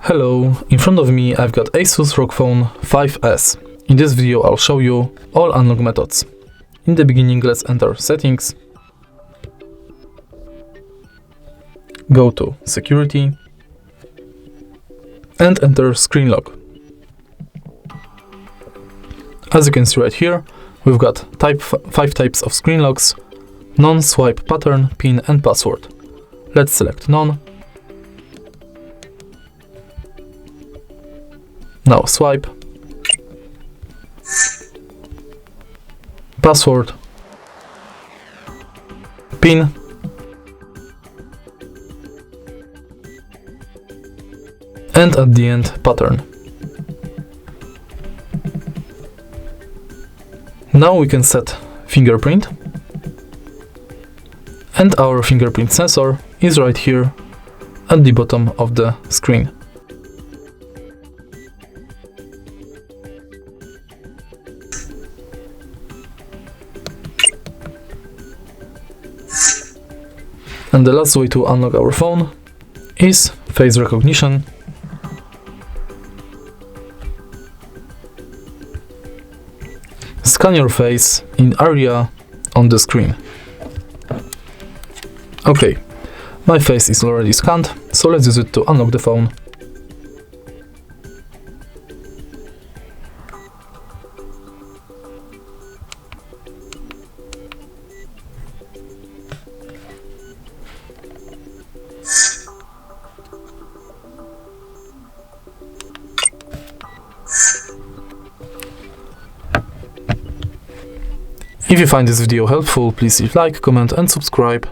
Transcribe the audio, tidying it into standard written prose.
Hello, in front of me I've got Asus ROG Phone 5S. In this video I'll show you all unlock methods. In the beginning let's enter Settings, go to Security and enter Screen Lock. As you can see right here, we've got 5 types of screen locks: none, swipe, pattern, pin and password. Let's select none. Now swipe, password, pin, and at the end pattern. Now we can set fingerprint, and our fingerprint sensor is right here at the bottom of the screen. And the last way to unlock our phone is face recognition. Scan your face in area on the screen. Okay, my face is already scanned, so let's use it to unlock the phone. If you find this video helpful, please leave like, comment and subscribe.